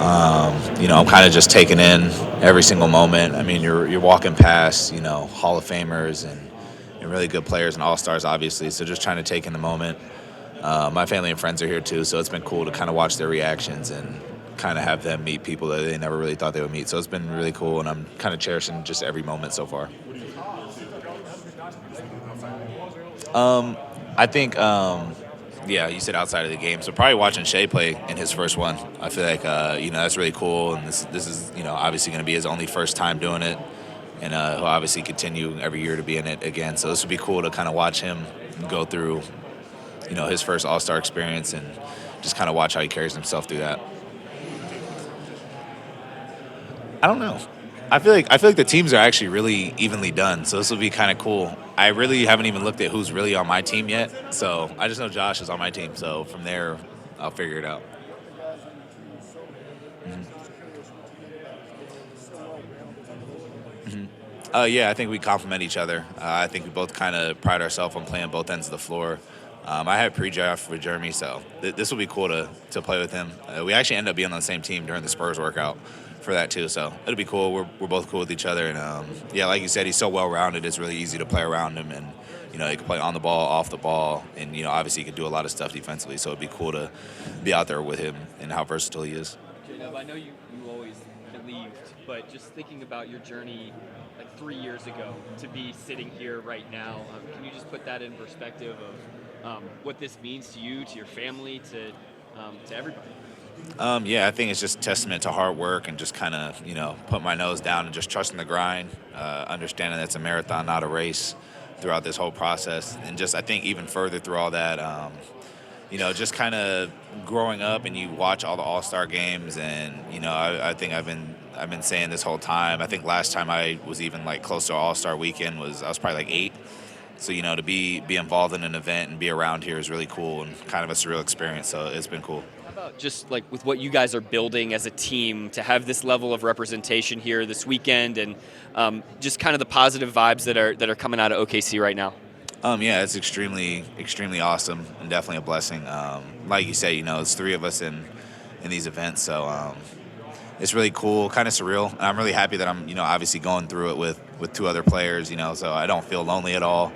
I'm kind of just taking in every single moment. I mean, you're walking past, Hall of Famers and really good players and all stars, obviously. So just trying to take in the moment. My family and friends are here too, so it's been cool to kind of watch their reactions and kind of have them meet people that they never really thought they would meet. So it's been really cool, and I'm kind of cherishing just every moment so far. I think, yeah, you said outside of the game, so probably watching Shai play in his first one. I feel like that's really cool, and this is obviously going to be his only first time doing it, and he'll obviously continue every year to be in it again. So this would be cool to kind of watch him go through his first All-Star experience and just kind of watch how he carries himself through that. I don't know. I feel like the teams are actually really evenly done, so this will be kind of cool. I really haven't even looked at who's really on my team yet, so I just know Josh is on my team. So from there, I'll figure it out. Yeah, I think we complement each other. I think we both kind of pride ourselves on playing both ends of the floor. I had pre-draft with Jeremy, so this will be cool to play with him. We actually ended up being on the same team during the Spurs workout for that too, so it'll be cool. We're both cool with each other, and yeah, like you said, he's so well-rounded. It's really easy to play around him, and he can play on the ball, off the ball, and obviously he can do a lot of stuff defensively. So it'd be cool to be out there with him and how versatile he is. Jacob, I know you always believed, but just thinking about your journey like 3 years ago to be sitting here right now, can you just put that in perspective of what this means to you, to your family, to everybody? Yeah, I think it's just testament to hard work and just kind of, put my nose down and just trusting the grind, understanding that it's a marathon, not a race throughout this whole process. And just, I think even further through all that, just kind of growing up and you watch all the All-Star games and, I think I've been saying this whole time. I think last time I was even like close to All-Star weekend I was probably like 8. So, to be involved in an event and be around here is really cool and kind of a surreal experience. So it's been cool. How about just like with what you guys are building as a team to have this level of representation here this weekend and just kind of the positive vibes that are coming out of OKC right now? Yeah, it's extremely, extremely awesome and definitely a blessing. Like you said, it's 3 of us in these events. So it's really cool, kind of surreal. And I'm really happy that I'm, obviously going through it with 2 other players, so I don't feel lonely at all.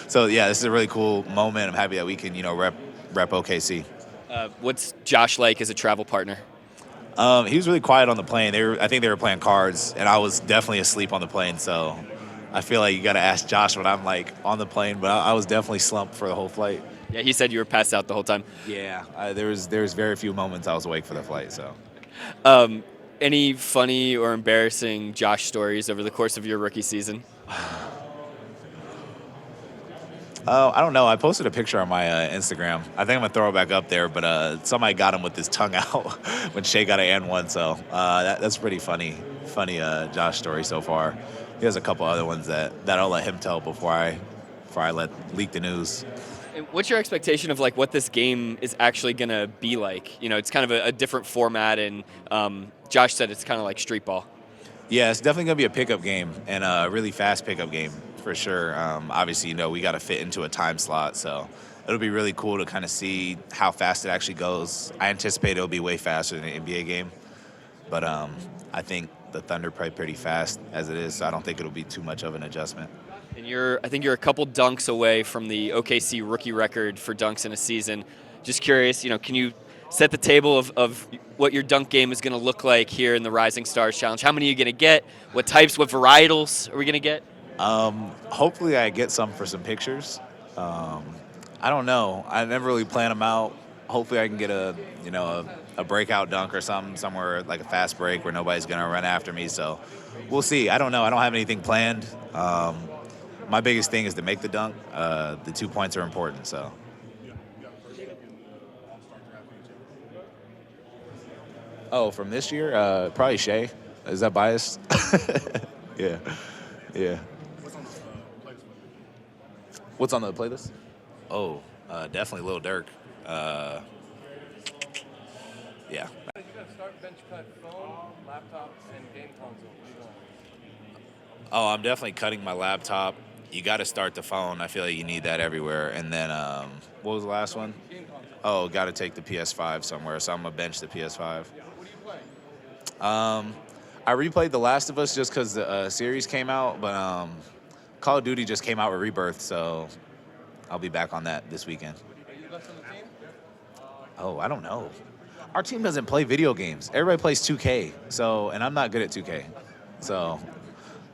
So, yeah, this is a really cool moment. I'm happy that we can, rep OKC. What's Josh like as a travel partner? He was really quiet on the plane. I think they were playing cards, and I was definitely asleep on the plane. So I feel like you got to ask Josh what I'm like on the plane, but I was definitely slumped for the whole flight. Yeah, he said you were passed out the whole time. Yeah, there was very few moments I was awake for the flight. So. Any funny or embarrassing Josh stories over the course of your rookie season? I don't know. I posted a picture on my Instagram. I think I'm going to throw it back up there, but somebody got him with his tongue out when Shai got an and one. So that's pretty funny Josh story so far. He has a couple other ones that I'll let him tell before I leak the news. And what's your expectation of like what this game is actually going to be like? It's kind of a different format, and Josh said it's kind of like street ball. Yeah, it's definitely going to be a pickup game and a really fast pickup game for sure. Obviously, we got to fit into a time slot, so it'll be really cool to kind of see how fast it actually goes. I anticipate it'll be way faster than an NBA game, but I think the Thunder play pretty fast as it is, so I don't think it'll be too much of an adjustment. And I think you're a couple dunks away from the OKC rookie record for dunks in a season. Just curious, can you set the table of what your dunk game is going to look like here in the Rising Stars Challenge? How many are you going to get? What types, what varietals are we going to get? Hopefully I get some for some pictures. I don't know. I never really plan them out. Hopefully I can get a breakout dunk or something somewhere like a fast break where nobody's going to run after me. So we'll see. I don't know. I don't have anything planned. My biggest thing is to make the dunk. The 2 points are important, so. Oh, from this year? Probably Shai. Is that biased? Yeah. What's on the playlist? Oh, definitely Lil Durk. Yeah. You got to start bench cut phone, laptop, and game console. Oh, I'm definitely cutting my laptop. You got to start the phone. I feel like you need that everywhere. And then, what was the last one? Oh, got to take the PS5 somewhere. So I'm going to bench the PS5. I replayed The Last of Us just because the series came out, but Call of Duty just came out with Rebirth, so I'll be back on that this weekend. Are you left on the team? Oh, I don't know. Our team doesn't play video games. Everybody plays 2K, and I'm not good at 2K. So,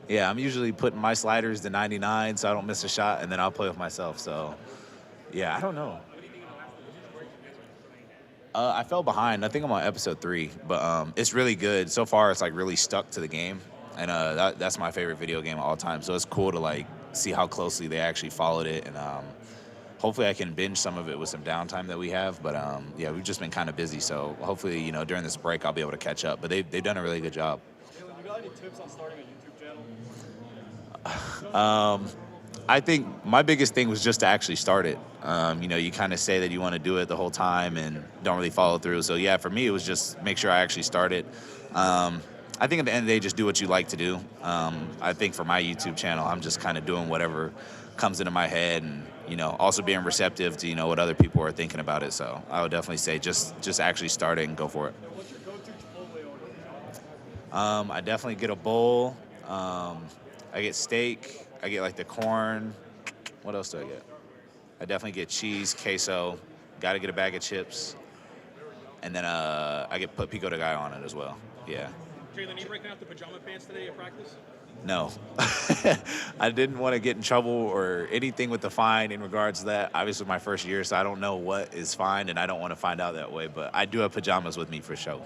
yeah, I'm usually putting my sliders to 99 so I don't miss a shot, and then I'll play with myself. So, yeah, I don't know. I fell behind. I think I'm on episode 3, but it's really good. So far, it's like really stuck to the game, and that's my favorite video game of all time. So it's cool to like see how closely they actually followed it, and hopefully I can binge some of it with some downtime that we have. But yeah, we've just been kind of busy, so hopefully during this break I'll be able to catch up. But they've done a really good job. Jalen, you got any tips on starting a YouTube channel? I think my biggest thing was just to actually start it. You kind of say that you want to do it the whole time and don't really follow through. So, yeah, for me, it was just make sure I actually start it. I think at the end of the day, just do what you like to do. I think for my YouTube channel, I'm just kind of doing whatever comes into my head and, also being receptive to, what other people are thinking about it. So I would definitely say just actually start it and go for it. What's your go-to Chipotle order? I definitely get a bowl. I get steak. I get like the corn. What else do I get? I definitely get cheese, queso. Got to get a bag of chips. And then I put pico de gallo on it as well. Yeah. Jalen, are you breaking out the pajama pants today at practice? No. I didn't want to get in trouble or anything with the fine in regards to that. Obviously, my first year, so I don't know what is fine, and I don't want to find out that way. But I do have pajamas with me for sure.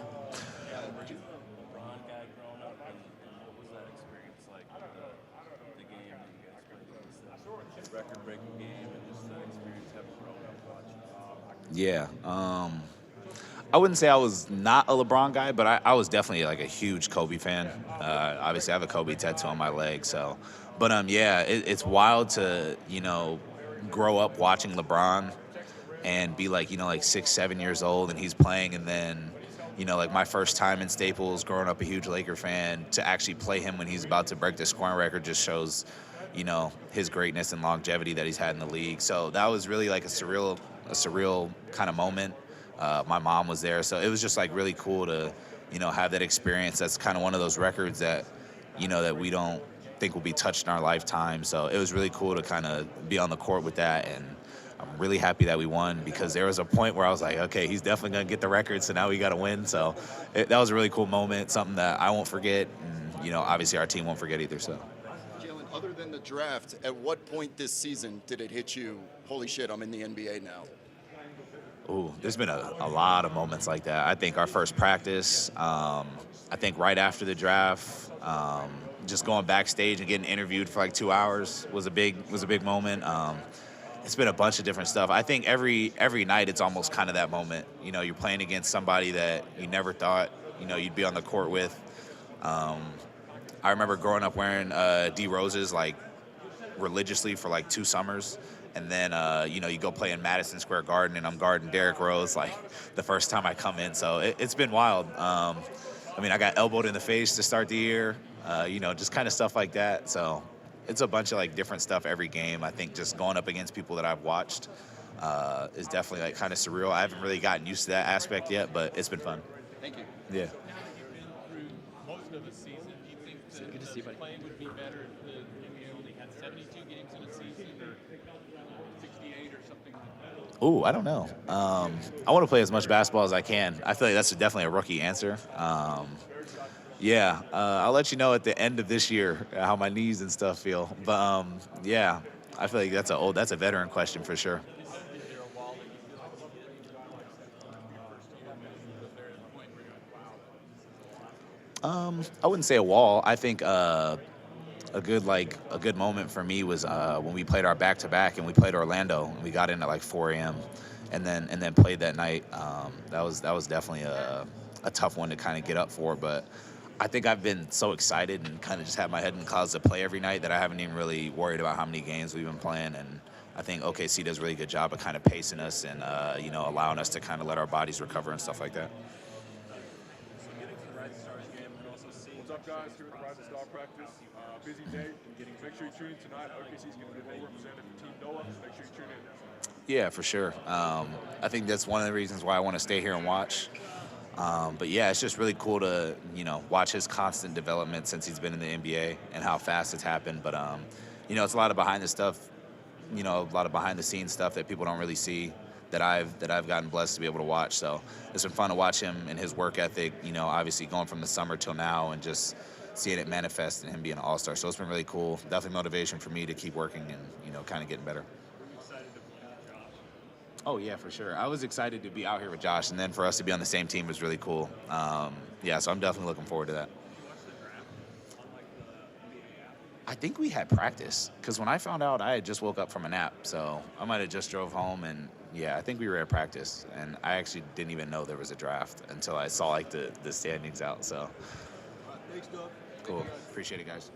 Record-breaking game and just the experience having grown up watching. Yeah. I wouldn't say I was not a LeBron guy, but I was definitely like a huge Kobe fan. Obviously, I have a Kobe tattoo on my leg. So, but yeah, it's wild to grow up watching LeBron and be like 6, 7 years old and he's playing, and then like my first time in Staples, growing up a huge Laker fan, to actually play him when he's about to break the scoring record just shows his greatness and longevity that he's had in the league. So that was really like a surreal kind of moment. My mom was there, so it was just like really cool to, have that experience. That's kind of one of those records that, that we don't think will be touched in our lifetime. So it was really cool to kind of be on the court with that, and I'm really happy that we won, because there was a point where I was like, okay, he's definitely gonna get the record, so now we got to win. So that was a really cool moment, something that I won't forget, and obviously our team won't forget either. So. Jalen, other than the draft, at what point this season did it hit you, holy shit, I'm in the NBA now? Ooh, there's been a lot of moments like that. I think our first practice, I think right after the draft, just going backstage and getting interviewed for like 2 hours was a big moment. It's been a bunch of different stuff. I think every night it's almost kind of that moment. You're playing against somebody that you never thought you'd be on the court with. I remember growing up wearing D Roses like religiously for like 2 summers. And then, you go play in Madison Square Garden, and I'm guarding Derrick Rose like the first time I come in. So it's been wild. I got elbowed in the face to start the year, just kind of stuff like that. So it's a bunch of like different stuff every game. I think just going up against people that I've watched is definitely like kind of surreal. I haven't really gotten used to that aspect yet, but it's been fun. Thank you. Yeah. Now that you've been through most of the season, do you think Good to see you, buddy. playing would be better if the NBA only had 72 games in a season, or 68 or something like that? Ooh, I don't know. I want to play as much basketball as I can. I feel like that's definitely a rookie answer. Yeah, I'll let you know at the end of this year how my knees and stuff feel. But yeah, I feel like that's a veteran question for sure. Is there a wall that you feel like you hit your first year, and then was there a point where you're like, wow? I wouldn't say a wall. I think a good moment for me was when we played our back-to-back and we played Orlando, and we got in at like 4 a.m. and then played that night. That was definitely a tough one to kind of get up for, but I think I've been so excited and kind of just had my head in the clouds to play every night that I haven't even really worried about how many games we've been playing. And I think OKC does a really good job of kind of pacing us and allowing us to kind of let our bodies recover and stuff like that. What's up, guys? Here at the Rising Star practice. Busy day. Make sure you tune in tonight. OKC's going to be well represented for Team Noah. Make sure you tune in. Yeah, for sure. I think that's one of the reasons why I want to stay here and watch. But yeah, it's just really cool to, watch his constant development since he's been in the NBA and how fast it's happened. But, it's a lot of behind the stuff, a lot of behind the scenes stuff that people don't really see that I've gotten blessed to be able to watch. So it's been fun to watch him and his work ethic, obviously going from the summer till now and just seeing it manifest and him being an all-star. So it's been really cool. Definitely motivation for me to keep working and, kind of getting better. Oh, yeah, for sure. I was excited to be out here with Josh, and then for us to be on the same team was really cool. So I'm definitely looking forward to that. I think we had practice, because when I found out, I had just woke up from a nap, so I might have just drove home, and yeah, I think we were at practice, and I actually didn't even know there was a draft until I saw, the standings out, so. Thanks, Doug. Cool. Appreciate it, guys.